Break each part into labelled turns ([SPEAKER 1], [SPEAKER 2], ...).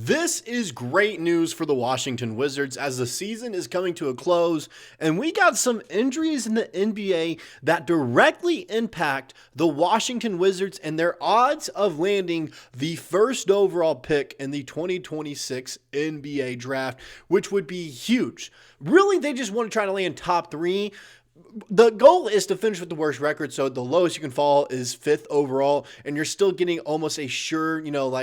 [SPEAKER 1] This is great news for the Washington Wizards as the season is coming to a close, and we got some injuries in the NBA that directly impact the Washington Wizards and their odds of landing the first overall pick in the 2026 NBA draft, which would be huge. Really, they just want to try to land top three. The goal is to finish with the worst record, so the lowest you can fall is 5th overall, and you're still getting almost a sure,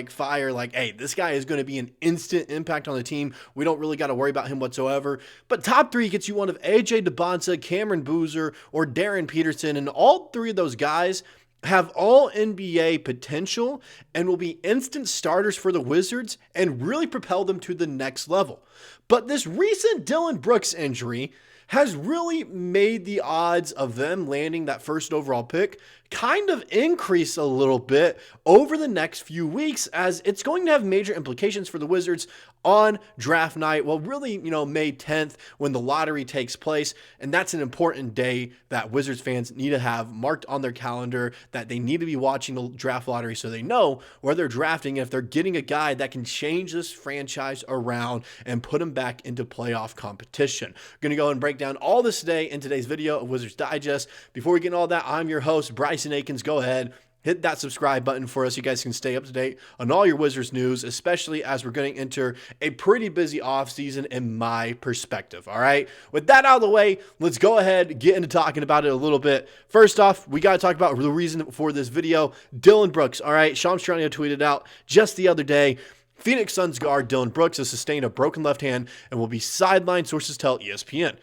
[SPEAKER 1] fire, hey, this guy is going to be an instant impact on the team. We don't really got to worry about him whatsoever. But top 3 gets you one of AJ DeBonsa, Cameron Boozer, or Darren Peterson, and all 3 of those guys have all NBA potential and will be instant starters for the Wizards and really propel them to the next level. But this recent Dillon Brooks injury has really made the odds of them landing that first overall pick kind of increase a little bit over the next few weeks, as it's going to have major implications for the Wizards on draft night. Well, really, May 10th when the lottery takes place. And that's an important day that Wizards fans need to have marked on their calendar, that they need to be watching the draft lottery so they know where they're drafting. If they're getting a guy that can change this franchise around and put them back into playoff competition. I'm going to go and break down all this today in today's video of Wizards Digest. Before we get into all that, I'm your host, Bryson Akins. Go ahead, hit that subscribe button for us so you guys can stay up to date on all your Wizards news, especially as we're going to enter a pretty busy offseason in my perspective. All right, with that out of the way, let's go ahead and get into talking about it a little bit. First off, we got to talk about the reason for this video. Dillon Brooks. All right, Shams Charania tweeted out just the other day, Phoenix Suns guard Dillon Brooks has sustained a broken left hand and will be sidelined, sources tell ESPN.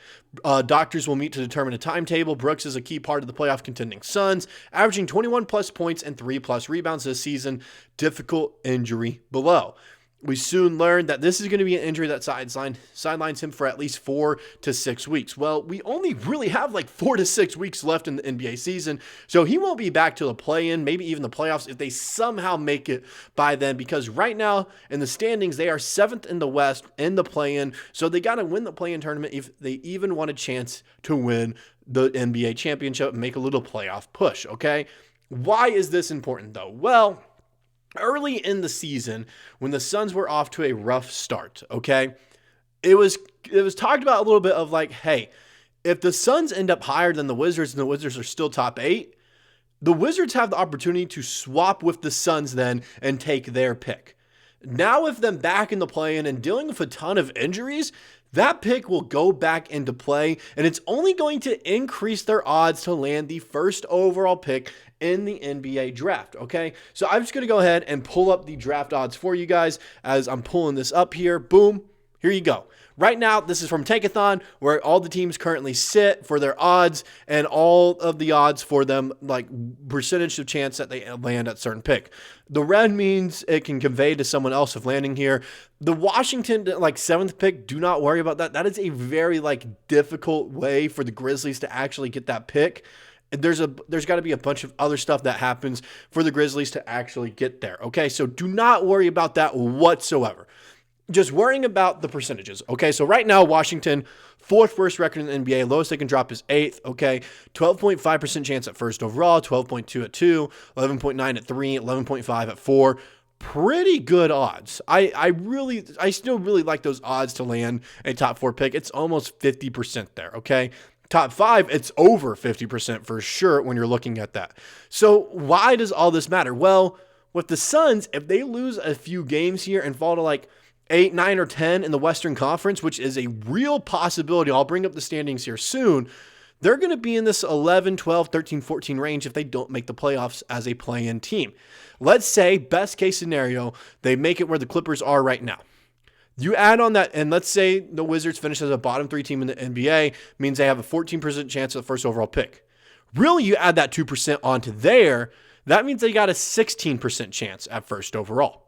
[SPEAKER 1] Doctors will meet to determine a timetable. Brooks is a key part of the playoff contending Suns, averaging 21-plus points and 3-plus rebounds this season. Difficult injury below. We soon learned that this is going to be an injury that sidelines him for at least 4 to 6 weeks. Well, we only really have 4 to 6 weeks left in the NBA season, so he won't be back to the play-in, maybe even the playoffs if they somehow make it by then, because right now in the standings, they are 7th in the West in the play-in, so they got to win the play-in tournament if they even want a chance to win the NBA championship and make a little playoff push, okay? Why is this important, though? Well, early in the season, when the Suns were off to a rough start, okay, it was talked about a little bit of hey, if the Suns end up higher than the Wizards and the Wizards are still top 8, the Wizards have the opportunity to swap with the Suns then and take their pick. Now with them back in the play-in and dealing with a ton of injuries, that pick will go back into play, and it's only going to increase their odds to land the first overall pick in the NBA draft, okay? So I'm just going to go ahead and pull up the draft odds for you guys as I'm pulling this up here. Boom. Here you go. Right now, this is from Tankathon, where all the teams currently sit for their odds and all of the odds for them, percentage of chance that they land at certain pick. The red means it can convey to someone else of landing here. The Washington, 7th pick, do not worry about that. That is a very, difficult way for the Grizzlies to actually get that pick. There's got to be a bunch of other stuff that happens for the Grizzlies to actually get there, okay? So do not worry about that whatsoever. Just worrying about the percentages, okay? So right now, Washington, 4th worst record in the NBA. Lowest they can drop is 8th, okay? 12.5% chance at first overall, 12.2 at 2, 11.9 at 3, 11.5 at 4. Pretty good odds. I still really like those odds to land a top 4 pick. It's almost 50% there, okay? Top 5, it's over 50% for sure when you're looking at that. So why does all this matter? Well, with the Suns, if they lose a few games here and fall to 8, 9, or 10 in the Western Conference, which is a real possibility, I'll bring up the standings here soon, they're going to be in this 11, 12, 13, 14 range if they don't make the playoffs as a play-in team. Let's say, best case scenario, they make it where the Clippers are right now. You add on that, and let's say the Wizards finish as a bottom 3 team in the NBA, means they have a 14% chance of the first overall pick. Really, you add that 2% onto there, that means they got a 16% chance at first overall.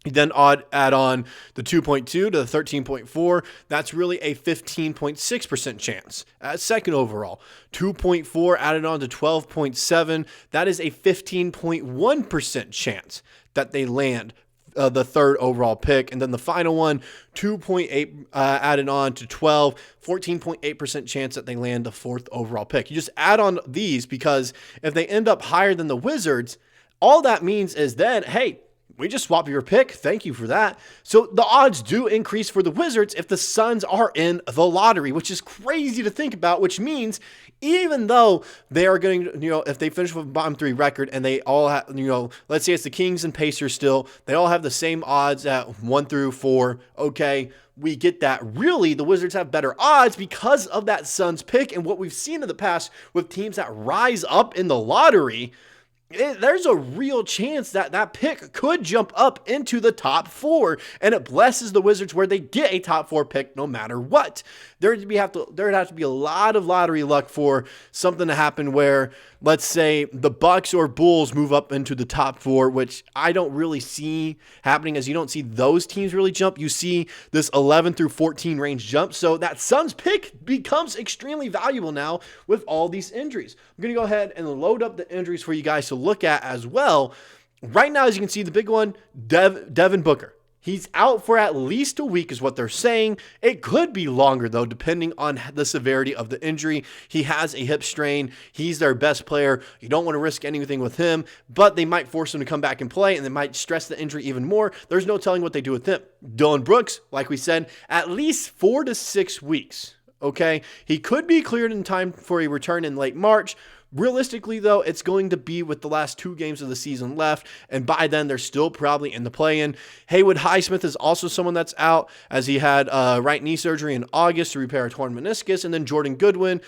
[SPEAKER 1] You then add on the 2.2 to the 13.4. That's really a 15.6% chance at second overall. 2.4 added on to 12.7. That is a 15.1% chance that they land the 3rd overall pick. And then the final one, 2.8 added on to 12, 14.8% chance that they land the 4th overall pick. You just add on these because if they end up higher than the Wizards, all that means is then, hey, We just swapped your pick. Thank you for that. So the odds do increase for the Wizards if the Suns are in the lottery, which is crazy to think about, which means even though they are going to, if they finish with a bottom 3 record and they all have, let's say it's the Kings and Pacers still, they all have the same odds at 1 through 4. Okay, we get that. Really, the Wizards have better odds because of that Suns pick and what we've seen in the past with teams that rise up in the lottery. There's a real chance that that pick could jump up into the top 4, and it blesses the Wizards where they get a top 4 pick no matter what. There'd have to be a lot of lottery luck for something to happen where, let's say, the Bucks or Bulls move up into the top 4, which I don't really see happening, as you don't see those teams really jump. You see this 11 through 14 range jump. So that Suns pick becomes extremely valuable now with all these injuries. I'm going to go ahead and load up the injuries for you guys to look at as well. Right now, as you can see, the big one, Devin Booker. He's out for at least a week is what they're saying. It could be longer, though, depending on the severity of the injury. He has a hip strain. He's their best player. You don't want to risk anything with him, but they might force him to come back and play, and they might stress the injury even more. There's no telling what they do with him. Dillon Brooks, like we said, at least 4 to 6 weeks. Okay, he could be cleared in time for a return in late March. Realistically, though, it's going to be with the last 2 games of the season left, and by then they're still probably in the play-in. Haywood Highsmith is also someone that's out, as he had right knee surgery in August to repair a torn meniscus, and then Jordan Goodwin,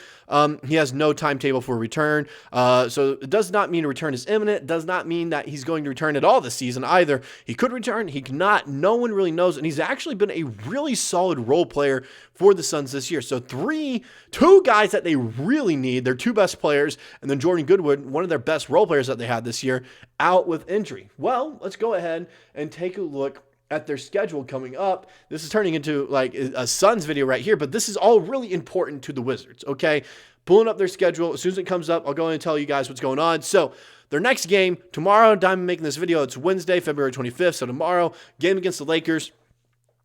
[SPEAKER 1] he has no timetable for return, so it does not mean a return is imminent. It does not mean that he's going to return at all this season either. He could return, he could not. No one really knows, and he's actually been a really solid role player for the Suns this year. So 2 guys that they really need, their 2 best players, and then Jordan Goodwin, one of their best role players that they had this year, out with injury. Well, let's go ahead and take a look at their schedule coming up. This is turning into like a Suns video right here, but this is all really important to the Wizards, okay? Pulling up their schedule. As soon as it comes up, I'll go in and tell you guys what's going on. So their next game, tomorrow, I'm making this video, it's Wednesday, February 25th. So tomorrow, game against the Lakers.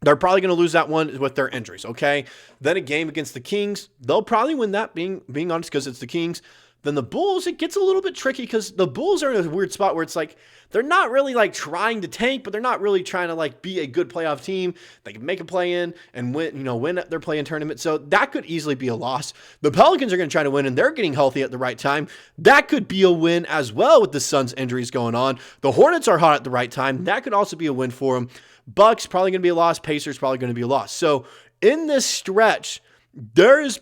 [SPEAKER 1] They're probably going to lose that one with their injuries, okay? Then a game against the Kings. They'll probably win that, being honest, because it's the Kings. Then the Bulls, it gets a little bit tricky because the Bulls are in a weird spot where it's like they're not really like trying to tank, but they're not really trying to like be a good playoff team. They can make a play-in and win their play-in tournament. So that could easily be a loss. The Pelicans are going to try to win, and they're getting healthy at the right time. That could be a win as well with the Suns' injuries going on. The Hornets are hot at the right time. That could also be a win for them. Bucks probably going to be a loss. Pacers probably going to be a loss. So in this stretch, there's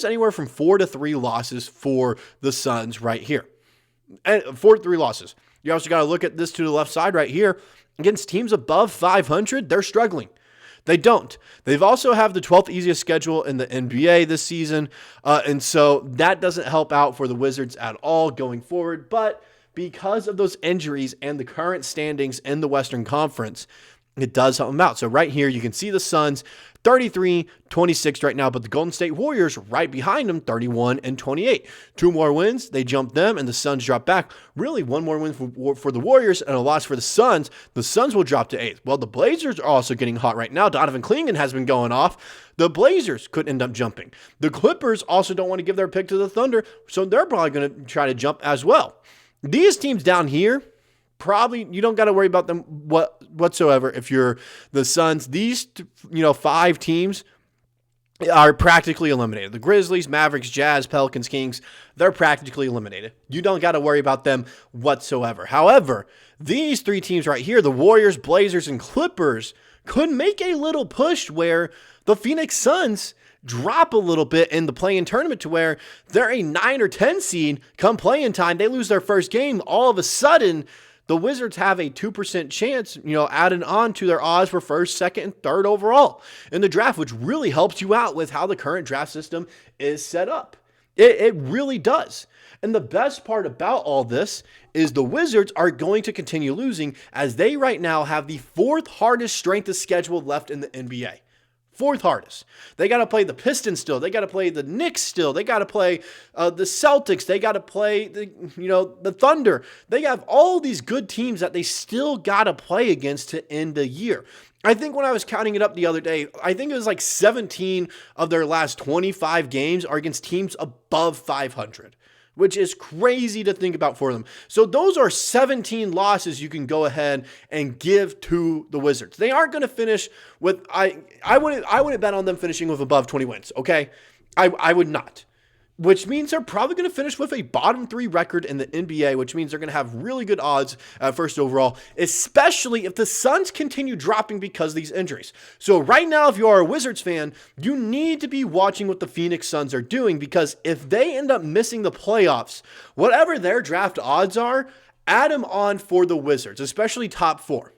[SPEAKER 1] anywhere from 4 to 3 losses for the Suns right here. And 4 to 3 losses. You also got to look at this to the left side right here. Against teams above 500, they're struggling. They don't. They've also have the 12th easiest schedule in the NBA this season. And so that doesn't help out for the Wizards at all going forward. But because of those injuries and the current standings in the Western Conference, it does help them out. So right here, you can see the Suns 33-26 right now, but the Golden State Warriors right behind them, 31-28. 2 more wins, they jump them, and the Suns drop back. Really, 1 more win for the Warriors and a loss for the Suns. The Suns will drop to 8th. Well, the Blazers are also getting hot right now. Donovan Clingan has been going off. The Blazers could end up jumping. The Clippers also don't want to give their pick to the Thunder, so they're probably going to try to jump as well. These teams down here, probably you don't got to worry about them whatsoever if you're the Suns. These 5 teams are practically eliminated. The Grizzlies, Mavericks, Jazz, Pelicans, Kings, they're practically eliminated. You don't got to worry about them whatsoever. However, these 3 teams right here, the Warriors, Blazers, and Clippers, could make a little push where the Phoenix Suns drop a little bit in the play-in tournament to where they're a 9 or 10 seed come play-in time. They lose their first game. All of a sudden, the Wizards have a 2% chance, added on to their odds for 1st, 2nd, and 3rd overall in the draft, which really helps you out with how the current draft system is set up. It really does. And the best part about all this is the Wizards are going to continue losing as they right now have the 4th hardest strength of schedule left in the NBA. 4th hardest. They got to play the Pistons still. They got to play the Knicks still. They got to play the Celtics. They got to play the Thunder. They have all these good teams that they still got to play against to end the year. I think when I was counting it up the other day, I think it was like 17 of their last 25 games are against teams above 500. which is crazy to think about for them. So those are 17 losses you can go ahead and give to the Wizards. They aren't going to finish with, I wouldn't bet on them finishing with above 20 wins, okay? I would not. Which means they're probably going to finish with a bottom 3 record in the NBA, which means they're going to have really good odds at first overall, especially if the Suns continue dropping because of these injuries. So right now, if you are a Wizards fan, you need to be watching what the Phoenix Suns are doing, because if they end up missing the playoffs, whatever their draft odds are, add them on for the Wizards, especially top 4.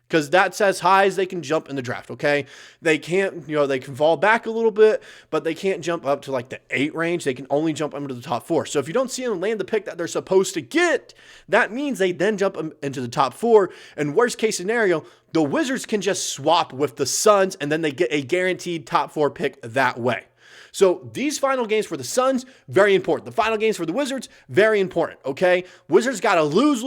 [SPEAKER 1] Because that's as high as they can jump in the draft, okay? They can't, they can fall back a little bit, but they can't jump up to like the 8 range. They can only jump up into the top 4. So if you don't see them land the pick that they're supposed to get, that means they then jump into the top 4. And worst case scenario, the Wizards can just swap with the Suns, and then they get a guaranteed top 4 pick that way. So these final games for the Suns, very important. The final games for the Wizards, very important, okay? Wizards got to lose,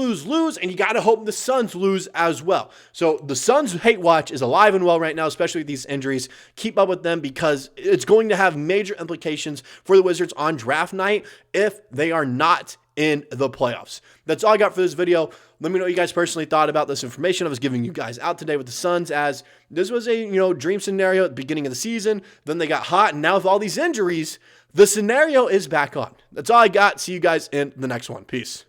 [SPEAKER 1] and you got to hope the Suns lose as well. So the Suns hate watch is alive and well right now, especially with these injuries. Keep up with them, because it's going to have major implications for the Wizards on draft night if they are not in the playoffs. That's all I got for this video. Let me know what you guys personally thought about this information I was giving you guys out today with the Suns, as this was a dream scenario at the beginning of the season. Then they got hot, and now with all these injuries, the scenario is back on. That's all I got. See you guys in the next one. Peace.